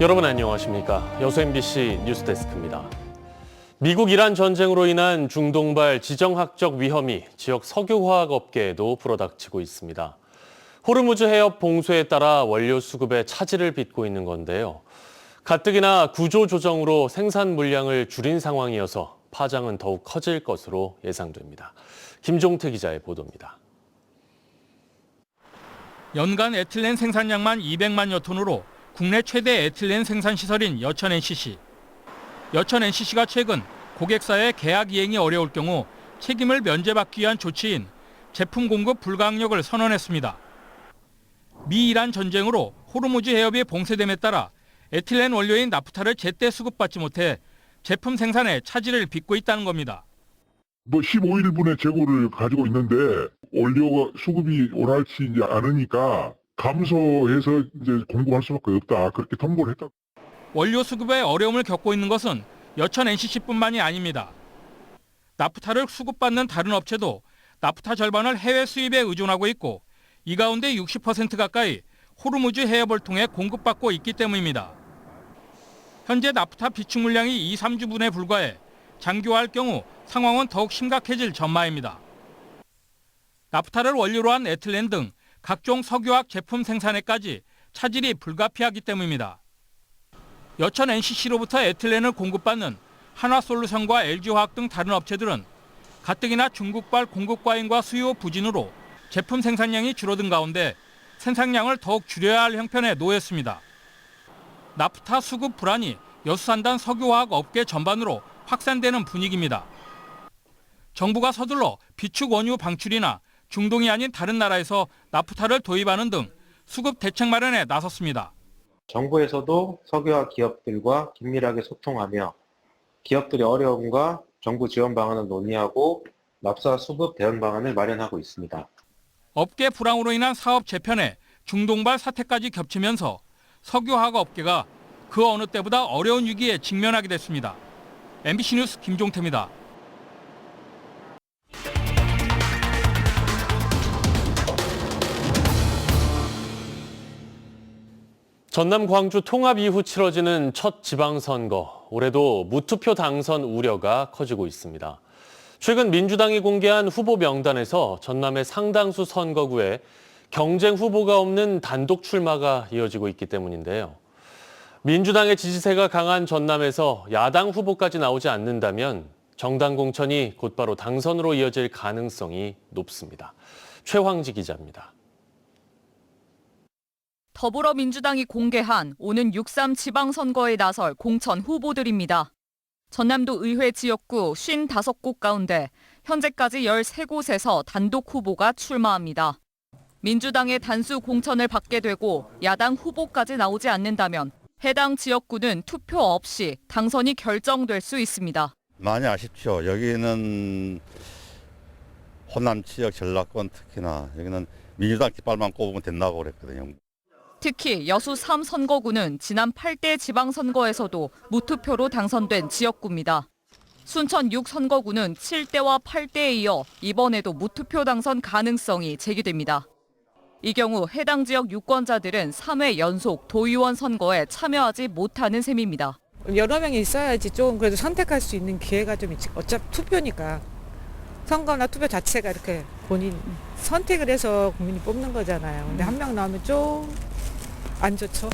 여러분 안녕하십니까? 여수 MBC 뉴스데스크입니다. 미국-이란 전쟁으로 인한 중동발 지정학적 위험이 지역 석유화학 업계에도 불어닥치고 있습니다. 호르무즈 해협 봉쇄에 따라 원료 수급에 차질을 빚고 있는 건데요. 가뜩이나 구조 조정으로 생산 물량을 줄인 상황이어서 파장은 더욱 커질 것으로 예상됩니다. 김종태 기자의 보도입니다. 연간 에틸렌 생산량만 200만여 톤으로 국내 최대 에틸렌 생산 시설인 여천 NCC. 여천 NCC가 최근 고객사의 계약 이행이 어려울 경우 책임을 면제받기 위한 조치인 제품 공급 불가항력을 선언했습니다. 미-이란 전쟁으로 호르무즈 해협이 봉쇄됨에 따라 에틸렌 원료인 나프타를 제때 수급받지 못해 제품 생산에 차질을 빚고 있다는 겁니다. 15일분의 재고를 가지고 있는데 원료가 수급이 원활치 않으니까 감소해서 이제 공급할 수밖에 없다. 그렇게 통보를 했다. 원료 수급에 어려움을 겪고 있는 것은 여천 NCC뿐만이 아닙니다. 나프타를 수급받는 다른 업체도 나프타 절반을 해외 수입에 의존하고 있고 이 가운데 60% 가까이 호르무즈 해협을 통해 공급받고 있기 때문입니다. 현재 나프타 비축 물량이 2, 3주분에 불과해 장기화할 경우 상황은 더욱 심각해질 전망입니다. 나프타를 원료로 한 에틸렌 등 각종 석유화학 제품 생산에까지 차질이 불가피하기 때문입니다. 여천 NCC로부터 에틸렌을 공급받는 한화솔루션과 LG화학 등 다른 업체들은 가뜩이나 중국발 공급 과잉과 수요 부진으로 제품 생산량이 줄어든 가운데 생산량을 더욱 줄여야 할 형편에 놓였습니다. 나프타 수급 불안이 여수산단 석유화학 업계 전반으로 확산되는 분위기입니다. 정부가 서둘러 비축 원유 방출이나 중동이 아닌 다른 나라에서 나프타를 도입하는 등 수급 대책 마련에 나섰습니다. 정부에서도 석유화학 기업들과 긴밀하게 소통하며 기업들의 어려움과 정부 지원 방안을 논의하고 납사 수급 대응 방안을 마련하고 있습니다. 업계 불황으로 인한 사업 재편에 중동발 사태까지 겹치면서 석유화학 업계가 그 어느 때보다 어려운 위기에 직면하게 됐습니다. MBC 뉴스 김종태입니다. 전남 광주 통합 이후 치러지는 첫 지방선거. 올해도 무투표 당선 우려가 커지고 있습니다. 최근 민주당이 공개한 후보 명단에서 전남의 상당수 선거구에 경쟁 후보가 없는 단독 출마가 이어지고 있기 때문인데요. 민주당의 지지세가 강한 전남에서 야당 후보까지 나오지 않는다면 정당 공천이 곧바로 당선으로 이어질 가능성이 높습니다. 최황지 기자입니다. 더불어민주당이 공개한 오는 6.3 지방선거에 나설 공천 후보들입니다. 전남도 의회 지역구 55곳 가운데 현재까지 13곳에서 단독 후보가 출마합니다. 민주당의 단수 공천을 받게 되고 야당 후보까지 나오지 않는다면 해당 지역구는 투표 없이 당선이 결정될 수 있습니다. 많이 아쉽죠. 여기는 호남 지역 전라권 특히나 여기는 민주당 깃발만 꼽으면 된다고 그랬거든요. 특히 여수 3선거구는 지난 8대 지방선거에서도 무투표로 당선된 지역구입니다. 순천 6선거구는 7대와 8대에 이어 이번에도 무투표 당선 가능성이 제기됩니다. 이 경우 해당 지역 유권자들은 3회 연속 도의원 선거에 참여하지 못하는 셈입니다. 여러 명이 있어야지 좀 그래도 선택할 수 있는 기회가 좀 있지. 어차피 투표니까. 선거나 투표 자체가 이렇게 본인 선택을 해서 국민이 뽑는 거잖아요. 근데 한 명 나오면 좀 안 좋죠.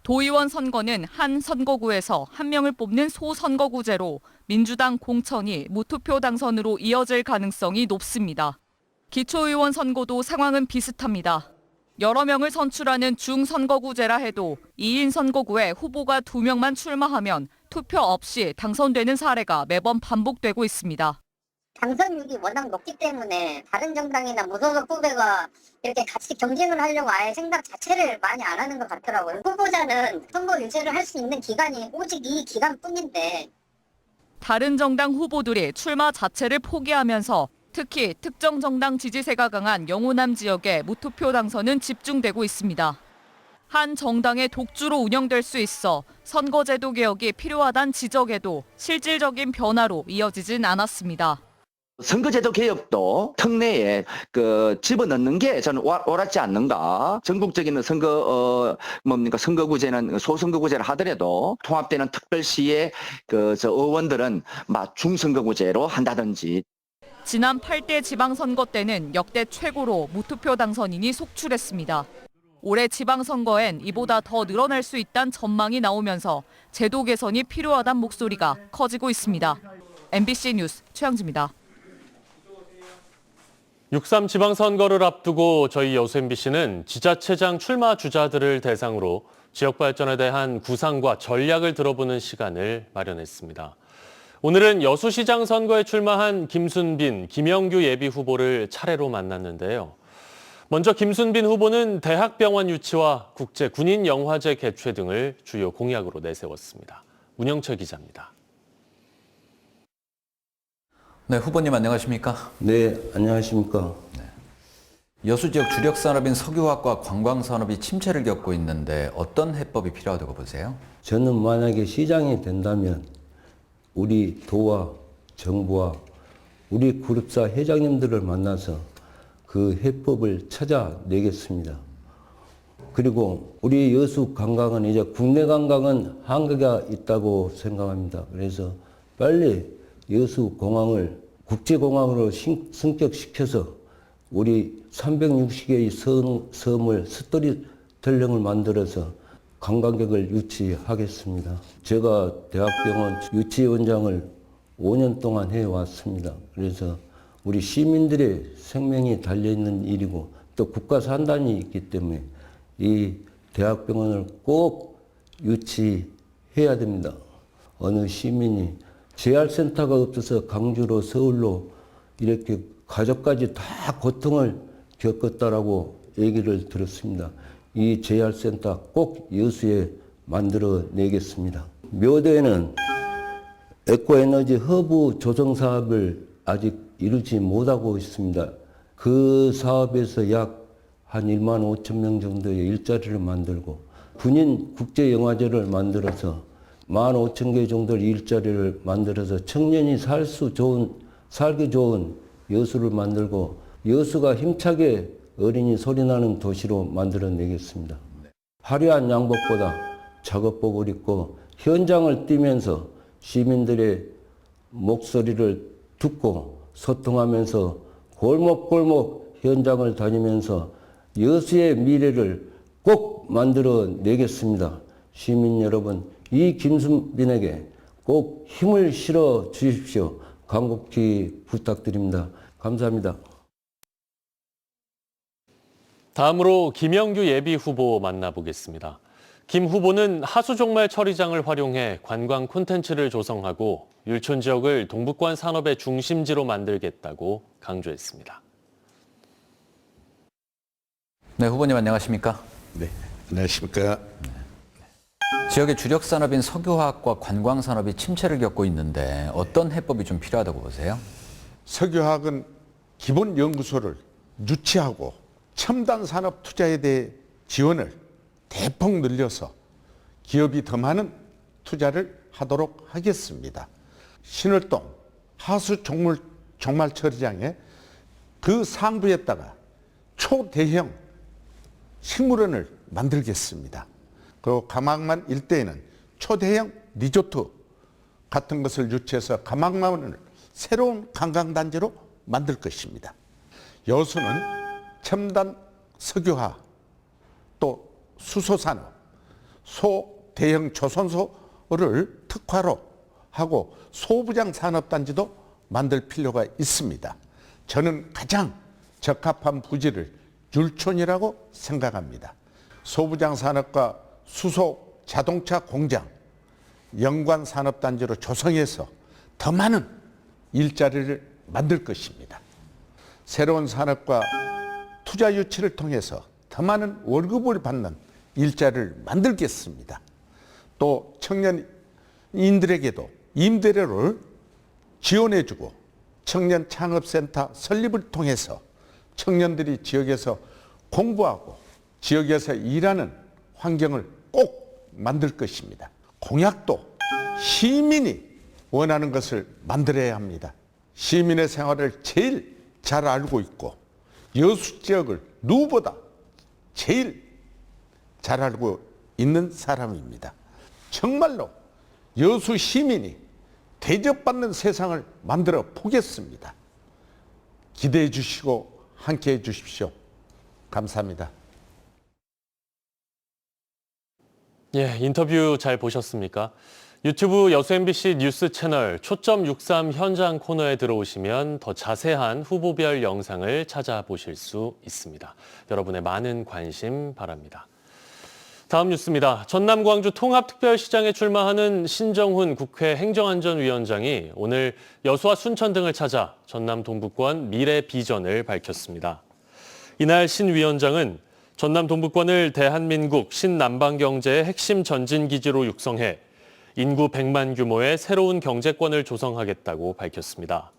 도의원 선거는 한 선거구에서 한 명을 뽑는 소선거구제로 민주당 공천이 무투표 당선으로 이어질 가능성이 높습니다. 기초의원 선거도 상황은 비슷합니다. 여러 명을 선출하는 중선거구제라 해도 2인 선거구에 후보가 2명만 출마하면 투표 없이 당선되는 사례가 매번 반복되고 있습니다. 당선율이 워낙 높기 때문에 다른 정당이나 무소속 후보가 이렇게 같이 경쟁을 하려고 아예 생각 자체를 많이 안 하는 것 같더라고요. 후보자는 선거 유지를 할 수 있는 기간이 오직 이 기간뿐인데. 다른 정당 후보들이 출마 자체를 포기하면서 특히 특정 정당 지지세가 강한 영호남 지역에 무투표 당선은 집중되고 있습니다. 한 정당의 독주로 운영될 수 있어 선거제도 개혁이 필요하다는 지적에도 실질적인 변화로 이어지진 않았습니다. 선거제도 개혁도 특내에 집어넣는 게 저는 옳았지 않는가. 전국적인 선거구제는 소선거구제를 하더라도 통합되는 특별시의 의원들은 중선거구제로 한다든지. 지난 8대 지방선거 때는 역대 최고로 무투표 당선인이 속출했습니다. 올해 지방선거엔 이보다 더 늘어날 수 있다는 전망이 나오면서 제도 개선이 필요하다는 목소리가 커지고 있습니다. MBC 뉴스 최영지입니다. 6.3 지방선거를 앞두고 저희 여수 MBC는 지자체장 출마 주자들을 대상으로 지역 발전에 대한 구상과 전략을 들어보는 시간을 마련했습니다. 오늘은 여수시장 선거에 출마한 김순빈, 김영규 예비 후보를 차례로 만났는데요. 먼저 김순빈 후보는 대학병원 유치와 국제 군인 영화제 개최 등을 주요 공약으로 내세웠습니다. 문영철 기자입니다. 네, 후보님 안녕하십니까? 네, 안녕하십니까? 여수 지역 주력 산업인 석유화학과 관광산업이 침체를 겪고 있는데 어떤 해법이 필요하다고 보세요? 저는 만약에 시장이 된다면 우리 도와 정부와 우리 그룹사 회장님들을 만나서 그 해법을 찾아내겠습니다. 그리고 우리 여수 관광은 이제 국내 관광은 한계가 있다고 생각합니다. 그래서 빨리 여수 공항을 국제공항으로 승격시켜서 우리 360개의 섬을 스토리텔링을 만들어서 관광객을 유치하겠습니다. 제가 대학병원 유치원장을 5년 동안 해왔습니다. 그래서 우리 시민들의 생명이 달려있는 일이고 또 국가 산단이 있기 때문에 이 대학병원을 꼭 유치해야 됩니다. 어느 시민이 재활센터가 없어서 강주로 서울로 이렇게 가족까지 다 고통을 겪었다라고 얘기를 들었습니다. 이 재활센터 꼭 여수에 만들어내겠습니다. 묘도에는 에코에너지 허브 조성 사업을 아직 이루지 못하고 있습니다. 그 사업에서 약 한 1만 5천 명 정도의 일자리를 만들고 군인 국제영화제를 만들어서 1만 5천 개 정도의 일자리를 만들어서 청년이 살기 좋은 여수를 만들고 여수가 힘차게 어린이 소리나는 도시로 만들어내겠습니다. 화려한 양복보다 작업복을 입고 현장을 뛰면서 시민들의 목소리를 듣고 소통하면서 골목골목 현장을 다니면서 여수의 미래를 꼭 만들어내겠습니다. 시민 여러분, 이 김순빈에게 꼭 힘을 실어 주십시오. 간곡히 부탁드립니다. 감사합니다. 다음으로 김영규 예비 후보 만나보겠습니다. 김 후보는 하수종말 처리장을 활용해 관광 콘텐츠를 조성하고 율촌 지역을 동북권 산업의 중심지로 만들겠다고 강조했습니다. 네, 후보님 안녕하십니까? 네, 안녕하십니까? 지역의 주력 산업인 석유화학과 관광산업이 침체를 겪고 있는데 어떤 해법이 좀 필요하다고 보세요? 석유화학은 기본 연구소를 유치하고 첨단 산업 투자에 대해 지원을 대폭 늘려서 기업이 더 많은 투자를 하도록 하겠습니다. 신월동 하수 종말 처리장에 그 상부에다가 초대형 식물원을 만들겠습니다. 그리고 가망만 일대에는 초대형 리조트 같은 것을 유치해서 가망만을 새로운 관광단지로 만들 것입니다. 여수는 첨단 석유화, 또 수소산업, 소대형 조선소를 특화로 하고 소부장 산업단지도 만들 필요가 있습니다. 저는 가장 적합한 부지를 율촌이라고 생각합니다. 소부장 산업과 수소 자동차 공장, 연관 산업단지로 조성해서 더 많은 일자리를 만들 것입니다. 새로운 산업과 투자 유치를 통해서 더 많은 월급을 받는 일자리를 만들겠습니다. 또 청년인들에게도 임대료를 지원해주고 청년 창업센터 설립을 통해서 청년들이 지역에서 공부하고 지역에서 일하는 환경을 꼭 만들 것입니다. 공약도 시민이 원하는 것을 만들어야 합니다. 시민의 생활을 제일 잘 알고 있고 여수 지역을 누구보다 제일 잘 알고 있는 사람입니다. 정말로 여수 시민이 대접받는 세상을 만들어 보겠습니다. 기대해 주시고 함께해 주십시오. 감사합니다. 예, 인터뷰 잘 보셨습니까? 유튜브 여수 MBC 뉴스 채널 초점 63 현장 코너에 들어오시면 더 자세한 후보별 영상을 찾아보실 수 있습니다. 여러분의 많은 관심 바랍니다. 다음 뉴스입니다. 전남 광주 통합특별시장에 출마하는 신정훈 국회 행정안전위원장이 오늘 여수와 순천 등을 찾아 전남 동북권 미래 비전을 밝혔습니다. 이날 신 위원장은 전남 동북권을 대한민국 신남방 경제의 핵심 전진기지로 육성해 인구 100만 규모의 새로운 경제권을 조성하겠다고 밝혔습니다.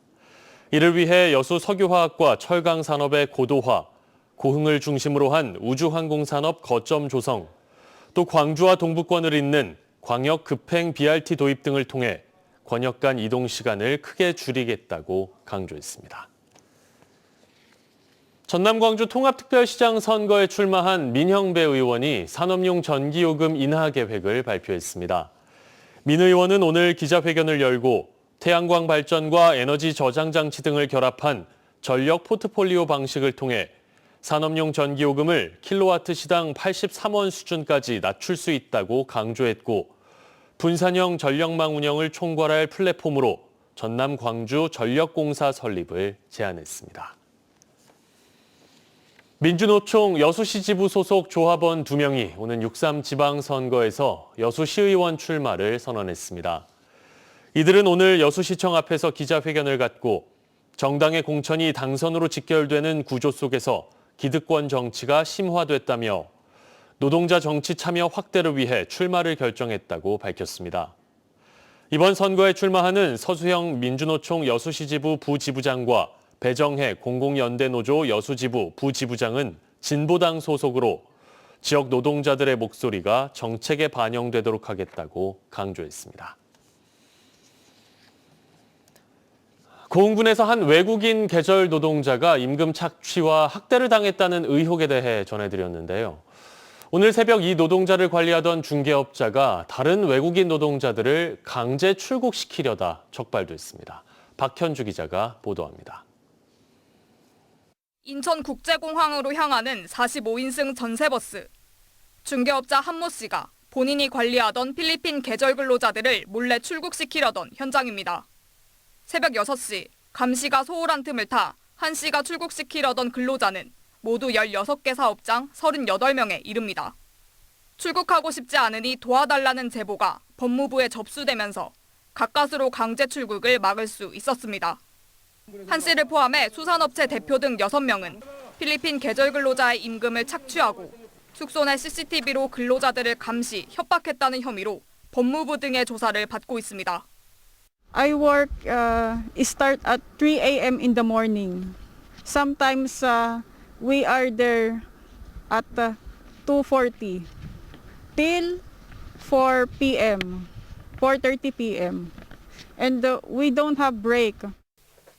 이를 위해 여수 석유화학과 철강산업의 고도화, 고흥을 중심으로 한 우주항공산업 거점 조성, 또 광주와 동북권을 잇는 광역 급행 BRT 도입 등을 통해 권역 간 이동 시간을 크게 줄이겠다고 강조했습니다. 전남 광주 통합특별시장 선거에 출마한 민형배 의원이 산업용 전기요금 인하 계획을 발표했습니다. 민 의원은 오늘 기자회견을 열고 태양광 발전과 에너지 저장 장치 등을 결합한 전력 포트폴리오 방식을 통해 산업용 전기요금을 킬로와트 시당 83원 수준까지 낮출 수 있다고 강조했고 분산형 전력망 운영을 총괄할 플랫폼으로 전남 광주 전력공사 설립을 제안했습니다. 민주노총 여수시 지부 소속 조합원 2명이 오는 6.3 지방선거에서 여수시의원 출마를 선언했습니다. 이들은 오늘 여수시청 앞에서 기자회견을 갖고 정당의 공천이 당선으로 직결되는 구조 속에서 기득권 정치가 심화됐다며 노동자 정치 참여 확대를 위해 출마를 결정했다고 밝혔습니다. 이번 선거에 출마하는 서수형 민주노총 여수시 지부 부지부장과 배정혜 공공연대노조 여수지부 부지부장은 진보당 소속으로 지역 노동자들의 목소리가 정책에 반영되도록 하겠다고 강조했습니다. 고흥군에서 한 외국인 계절 노동자가 임금 착취와 학대를 당했다는 의혹에 대해 전해드렸는데요. 오늘 새벽 이 노동자를 관리하던 중개업자가 다른 외국인 노동자들을 강제 출국시키려다 적발됐습니다. 박현주 기자가 보도합니다. 인천국제공항으로 향하는 45인승 전세버스. 중개업자 한모 씨가 본인이 관리하던 필리핀 계절 근로자들을 몰래 출국시키려던 현장입니다. 새벽 6시 감시가 소홀한 틈을 타 한 씨가 출국시키려던 근로자는 모두 16개 사업장 38명에 이릅니다. 출국하고 싶지 않으니 도와달라는 제보가 법무부에 접수되면서 가까스로 강제 출국을 막을 수 있었습니다. 한 씨를 포함해 수산업체 대표 등 6명은 필리핀 계절 근로자의 임금을 착취하고 숙소 내 CCTV로 근로자들을 감시, 협박했다는 혐의로 법무부 등의 조사를 받고 있습니다. I work start at 3 a.m. in the morning. Sometimes we are there at 2:40 till 4 p.m., 4:30 p.m. And we don't have break.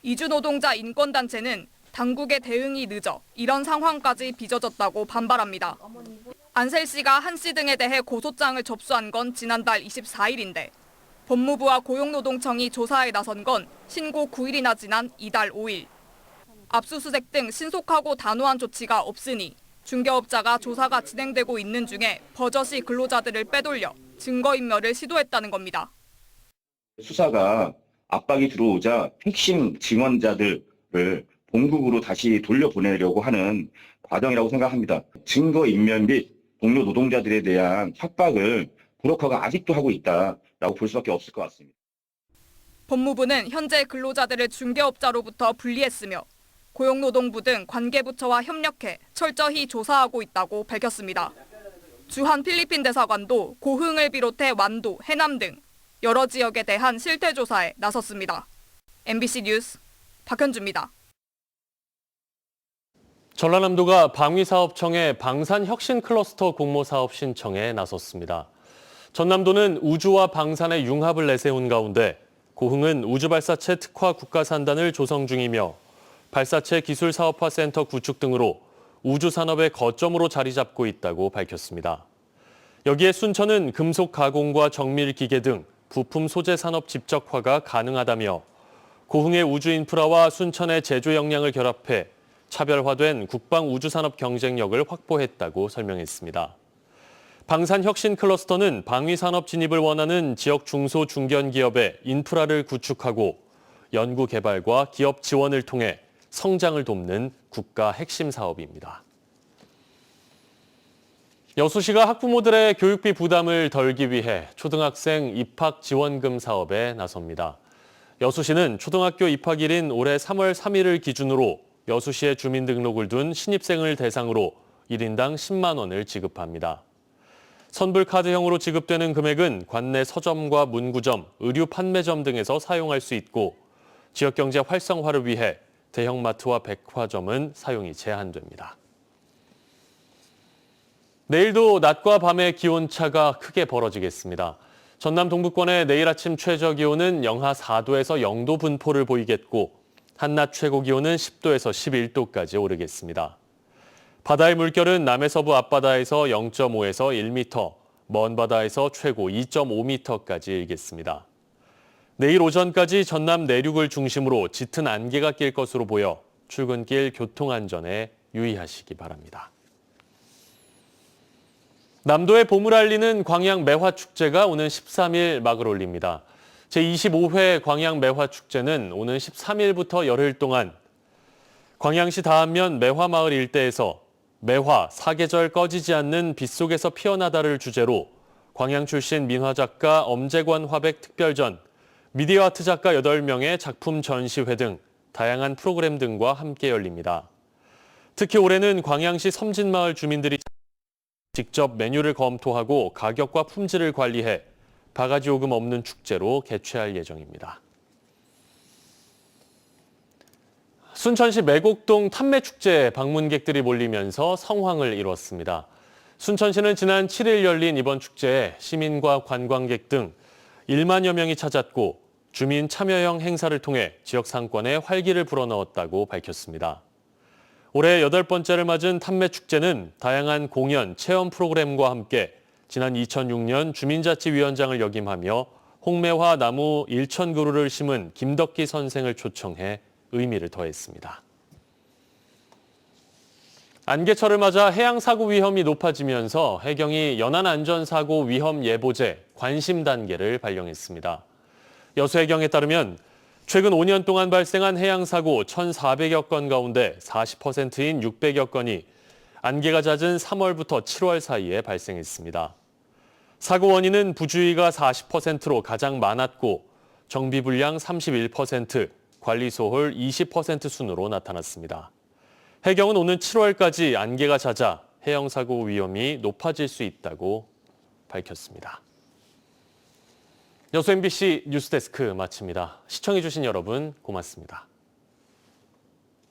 이주노동자 인권단체는 당국의 대응이 늦어 이런 상황까지 빚어졌다고 반발합니다. 안셀 씨가 한 씨 등에 대해 고소장을 접수한 건 지난달 24일인데 법무부와 고용노동청이 조사에 나선 건 신고 9일이나 지난 이달 5일. 압수수색 등 신속하고 단호한 조치가 없으니 중개업자가 조사가 진행되고 있는 중에 버젓이 근로자들을 빼돌려 증거인멸을 시도했다는 겁니다. 수사가 압박이 들어오자 핵심 증언자들을 본국으로 다시 돌려보내려고 하는 과정이라고 생각합니다. 증거인멸 및 동료 노동자들에 대한 협박을 브로커가 아직도 하고 있다라고 볼 수밖에 없을 것 같습니다. 법무부는 현재 근로자들을 중개업자로부터 분리했으며 고용노동부 등 관계부처와 협력해 철저히 조사하고 있다고 밝혔습니다. 주한 필리핀 대사관도 고흥을 비롯해 완도, 해남 등 여러 지역에 대한 실태 조사에 나섰습니다. MBC 뉴스 박현주입니다. 전라남도가 방위사업청에 방산혁신클러스터 공모사업 신청에 나섰습니다. 전남도는 우주와 방산의 융합을 내세운 가운데 고흥은 우주발사체 특화 국가산단을 조성 중이며 발사체 기술사업화센터 구축 등으로 우주산업의 거점으로 자리 잡고 있다고 밝혔습니다. 여기에 순천은 금속 가공과 정밀 기계 등 부품 소재 산업 집적화가 가능하다며 고흥의 우주 인프라와 순천의 제조 역량을 결합해 차별화된 국방 우주산업 경쟁력을 확보했다고 설명했습니다. 방산혁신 클러스터는 방위산업 진입을 원하는 지역 중소 중견 기업의 인프라를 구축하고 연구 개발과 기업 지원을 통해 성장을 돕는 국가 핵심 사업입니다. 여수시가 학부모들의 교육비 부담을 덜기 위해 초등학생 입학 지원금 사업에 나섭니다. 여수시는 초등학교 입학일인 올해 3월 3일을 기준으로 여수시에 주민등록을 둔 신입생을 대상으로 1인당 10만 원을 지급합니다. 선불카드형으로 지급되는 금액은 관내 서점과 문구점, 의류 판매점 등에서 사용할 수 있고 지역경제 활성화를 위해 대형마트와 백화점은 사용이 제한됩니다. 내일도 낮과 밤의 기온차가 크게 벌어지겠습니다. 전남 동부권의 내일 아침 최저기온은 영하 4도에서 0도 분포를 보이겠고 한낮 최고기온은 10도에서 11도까지 오르겠습니다. 바다의 물결은 남해서부 앞바다에서 0.5에서 1m, 먼 바다에서 최고 2.5m까지 일겠습니다. 내일 오전까지 전남 내륙을 중심으로 짙은 안개가 낄 것으로 보여 출근길 교통안전에 유의하시기 바랍니다. 남도의 봄을 알리는 광양 매화축제가 오는 13일 막을 올립니다. 제25회 광양 매화축제는 오는 13일부터 열흘 동안 광양시 다안면 매화마을 일대에서 매화, 사계절 꺼지지 않는 빛속에서 피어나다를 주제로 광양 출신 민화작가 엄재관 화백 특별전, 미디어 아트 작가 8명의 작품 전시회 등 다양한 프로그램 등과 함께 열립니다. 특히 올해는 광양시 섬진마을 주민들이 직접 메뉴를 검토하고 가격과 품질을 관리해 바가지 요금 없는 축제로 개최할 예정입니다. 순천시 매곡동 탐매축제 방문객들이 몰리면서 성황을 이뤘습니다. 순천시는 지난 7일 열린 이번 축제에 시민과 관광객 등 1만여 명이 찾았고 주민 참여형 행사를 통해 지역 상권에 활기를 불어넣었다고 밝혔습니다. 올해 8번째를 맞은 탐매축제는 다양한 공연, 체험 프로그램과 함께 지난 2006년 주민자치위원장을 역임하며 홍매화 나무 1,000그루를 심은 김덕기 선생을 초청해 의미를 더했습니다. 안개철을 맞아 해양사고 위험이 높아지면서 해경이 연안안전사고 위험 예보제 관심 단계를 발령했습니다. 여수해경에 따르면 최근 5년 동안 발생한 해양사고 1,400여 건 가운데 40%인 600여 건이 안개가 잦은 3월부터 7월 사이에 발생했습니다. 사고 원인은 부주의가 40%로 가장 많았고 정비불량 31%, 관리소홀 20% 순으로 나타났습니다. 해경은 오는 7월까지 안개가 잦아 해양사고 위험이 높아질 수 있다고 밝혔습니다. 여수 MBC 뉴스데스크 마칩니다. 시청해주신 여러분 고맙습니다.